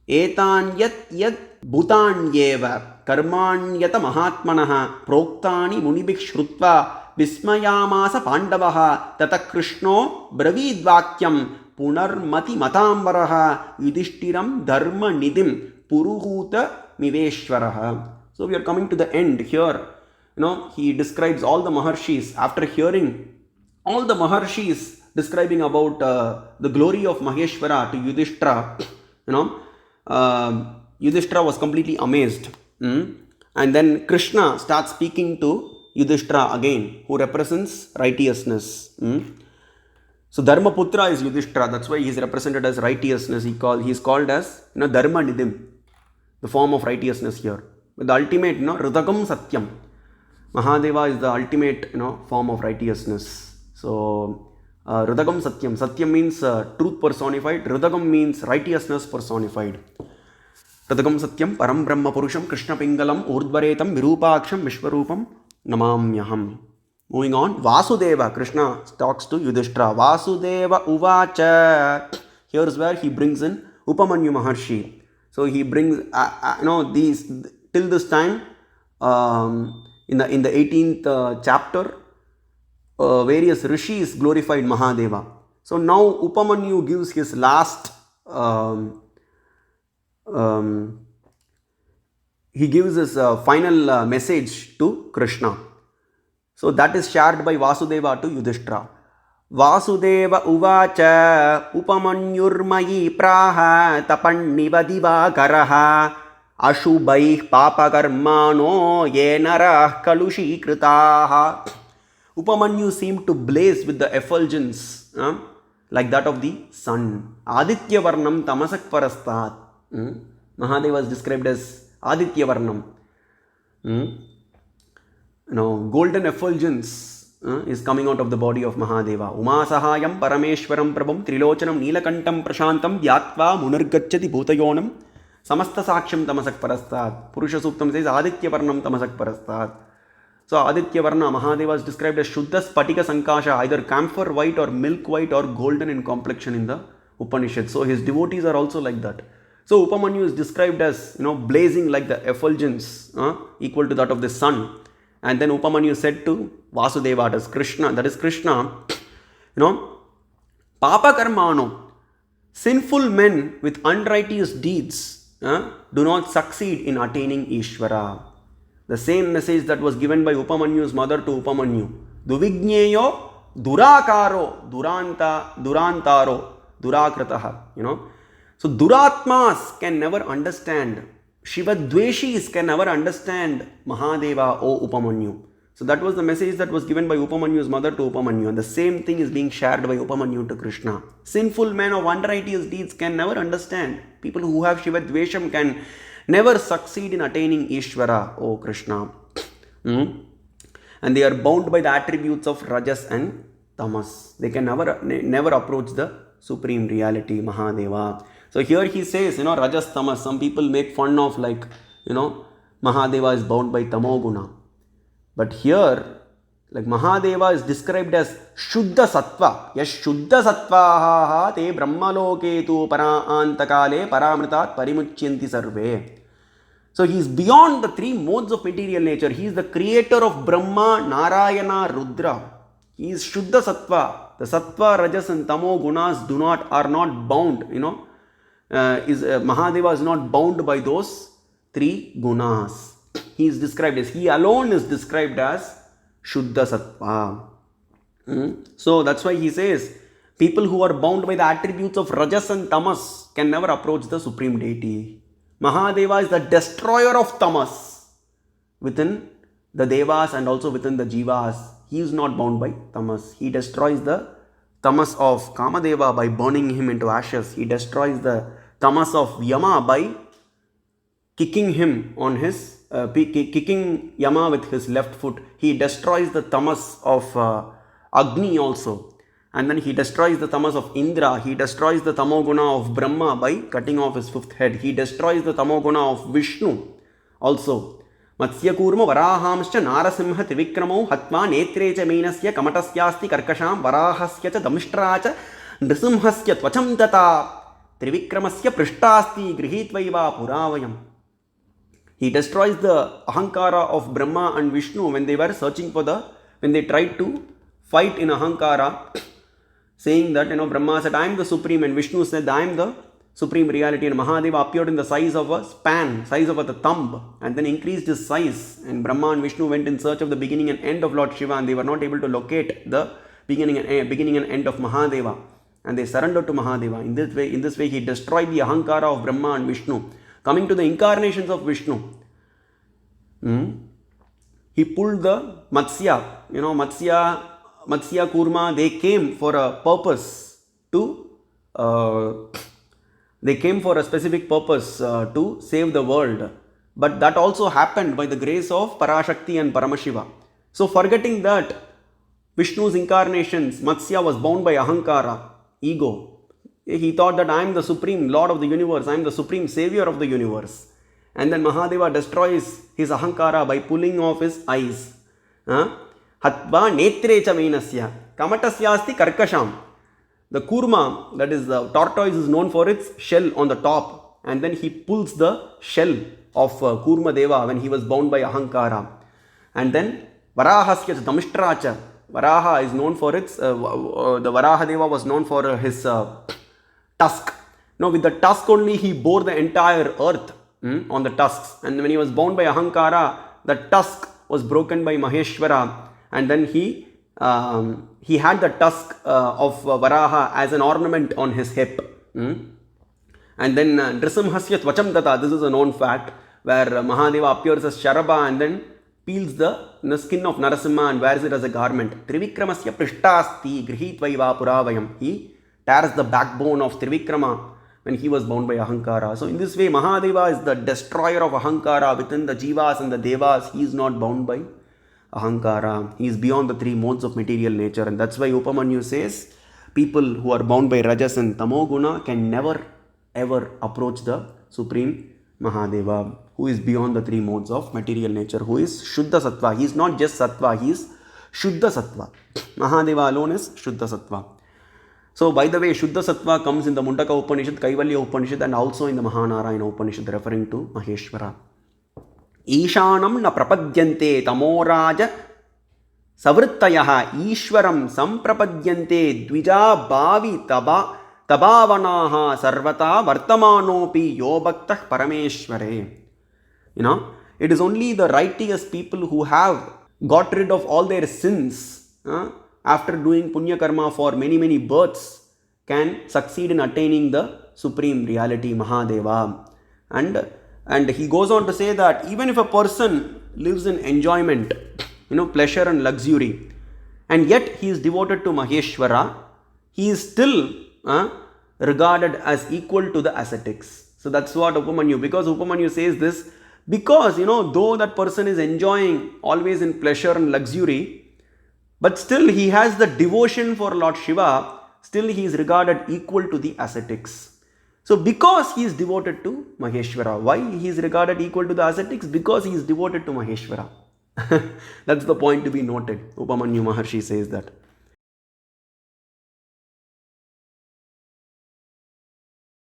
एतान्यत् यत् भूतान्येव कर्माण्यत महात्मनः प्रोक्तानि मुनिभिः श्रुत्वा विस्मयामास पाण्डवः ततः कृष्णो ब्रवीद्वाक्यं पुनर्मतिमताम्बरः युधिष्ठिरं धर्मनिधिं पुरुहूत मिवेश्वरः. So we are coming to the end here. He describes all the Maharshis. After hearing all the Maharshis describing about the glory of Maheshwara to Yudhishthira, Yudhishthira was completely amazed. And then Krishna starts speaking to Yudhishthira again, who represents righteousness. So Dharmaputra is Yudhishthira. That's why he is represented as righteousness. He is called as Dharma Nidhim, the form of righteousness here. But the ultimate, Ridhagam Satyam. Mahadeva is the ultimate, form of righteousness. So Ridhagam Satyam. Satyam means truth personified. Ridhagam means righteousness personified. Ridhagam Satyam Param Brahma Purusham Krishna Pingalam Urdvaretam Virupaksham Vishwarupam Namamyaham. Moving on, Vasudeva. Krishna talks to Yudhishthira. Vasudeva Uvacha. Here's where he brings in Upamanyu Maharshi. So he brings, these till this time, in the 18th chapter, various rishis glorified Mahadeva. So now Upamanyu gives his last, he gives his final message to Krishna. So that is shared by Vasudeva to Yudhishthira. Vasudeva uvacha upamanyurmayi praha tapannivadivakaraha ashubhaih papakarmano yenarah kalushikritaha. Upamanyu seemed to blaze with the effulgence like that of the sun. Aditya Varnam tamasak parastat. Mahadeva is described as Aditya Varnam. Golden effulgence is coming out of the body of Mahadeva. Umasahayam Parameshwaram Prabham Trilochanam Neelakantam Prashantam Yatva Munargacchati Bhutayonam Samasta Saksham Tamasak Parastat. Purusha Suktam says Aditya Varnam Tamasak Parastat. So Aditya Varna, Mahadeva is described as Shuddha Spatika Sankasha, either camphor white or milk white or golden in complexion in the Upanishad. So his devotees are also like that. So Upamanyu is described as blazing like the effulgence equal to that of the sun. And then Upamanyu said to Vasudeva, that is Krishna, Papa Karmano, sinful men with unrighteous deeds do not succeed in attaining Ishvara. The same message that was given by Upamanyu's mother to Upamanyu. Duvigneyo durakaro durantaro durakrataha. So duratmas can never understand. Shivadveshis can never understand Mahadeva, O Upamanyu. So that was the message that was given by Upamanyu's mother to Upamanyu. And the same thing is being shared by Upamanyu to Krishna. Sinful men of unrighteous deeds can never understand. People who have Shivadvesham can never succeed in attaining Ishvara, O Krishna. And they are bound by the attributes of Rajas and Tamas. They can never approach the supreme reality, Mahadeva. So here he says, Rajas, Tamas. Some people make fun of Mahadeva is bound by Tamoguna. But here, Mahadeva is described as Shuddha Sattva. Yes, Shuddha Sattva te Brahmaloke tu Paraantakale Paramritat Parimuchyanti Sarve. So he is beyond the three modes of material nature. He is the creator of Brahma, Narayana, Rudra. He is Shuddha Sattva. The Sattva, Rajas and Tamo gunas are not bound, Mahadeva is not bound by those three gunas. He alone is described as Shuddha Sattva. So that's why he says, people who are bound by the attributes of Rajas and Tamas can never approach the Supreme Deity. Mahadeva is the destroyer of Tamas within the Devas and also within the Jivas. He is not bound by Tamas. He destroys the Tamas of Kamadeva by burning him into ashes. He destroys the Tamas of Yama by kicking him on his, kicking Yama with his left foot. He destroys the Tamas of Agni also. And then he destroys the Tamas of Indra. He destroys the Tamoguna of Brahma by cutting off his fifth head. He destroys the Tamoguna of Vishnu also. Matsyakurma Varahamscha Narasimha Trivikramo Hatma Netrecha Meenasya Kamatasyasti Karkasham Varahasya Cha Damishtracha Nrisimhasya Tvacham Tata Trivikramasya prishtasti grihitvaiva puravayam. He destroys the ahankara of Brahma and Vishnu when they were searching for when they tried to fight in ahankara, saying that, Brahma said, I am the supreme, and Vishnu said, I am the supreme reality, and Mahadeva appeared in the size of a span, size of a thumb, and then increased his size, and Brahma and Vishnu went in search of the beginning and end of Lord Shiva, and they were not able to locate the beginning and end of Mahadeva, and they surrendered to Mahadeva. In this way he destroyed the ahankara of Brahma and Vishnu. Coming to the incarnations of Vishnu, he pulled the Matsya, Matsya, Kurma, they came for a purpose they came for a specific purpose to save the world. But that also happened by the grace of Parashakti and Paramashiva. So forgetting that Vishnu's incarnations, Matsya was bound by ahankara, ego. He thought that I am the supreme Lord of the universe, I am the supreme savior of the universe. And then Mahadeva destroys his ahankara by pulling off his eyes. Hatva netrecha venasya kamatasyasti karkasham. The kurma, that is the tortoise, is known for its shell on the top. And then he pulls the shell of Kurma Deva when he was bound by ahankara. And then Varahasya damishtracha. Varaha is known for its, the Varaha Deva was known for his tusk. Now with the tusk only he bore the entire earth on the tusks. And when he was bound by ahankara, the tusk was broken by Maheshwara. And then he had the tusk of Varaha as an ornament on his hip. And then Nrisimhasya Tvacham Tata, this is a known fact, where Mahadeva appears as Sharabha and then peels the skin of Narasimha and wears it as a garment. Trivikramasya prishtasti grihitvaiva puravayam. He tears the backbone of Trivikrama when he was bound by ahankara. So in this way, Mahadeva is the destroyer of ahankara within the jivas and the devas. He is not bound by ahankara. He is beyond the three modes of material nature. And that's why Upamanyu says, people who are bound by rajas and tamoguna can never ever approach the supreme Mahadeva, who is beyond the three modes of material nature, who is Shuddha Sattva. He is not just Sattva, he is Shuddha Sattva. Mahadeva alone is Shuddha Sattva. So by the way, Shuddha Sattva comes in the Mundaka Upanishad, Kaivalya Upanishad, and also in the Mahanarayana Upanishad, referring to Maheshwara. Ishanam na prapadyante tamoraja savrittayaha Ishwaram samprapadyante dvija bhavi tabavanaha sarvata vartamanopi yobhaktah parameshware. It is only the righteous people who have got rid of all their sins after doing punya karma for many, many births can succeed in attaining the supreme reality, Mahadeva. And he goes on to say that even if a person lives in enjoyment, pleasure and luxury, and yet he is devoted to Maheshwara, he is still regarded as equal to the ascetics. So that's what Upamanyu, because Upamanyu says this, because, though that person is enjoying always in pleasure and luxury, but still he has the devotion for Lord Shiva, still he is regarded equal to the ascetics. So because he is devoted to Maheshwara, why he is regarded equal to the ascetics? Because he is devoted to Maheshwara. That's the point to be noted. Upamanyu Maharshi says that.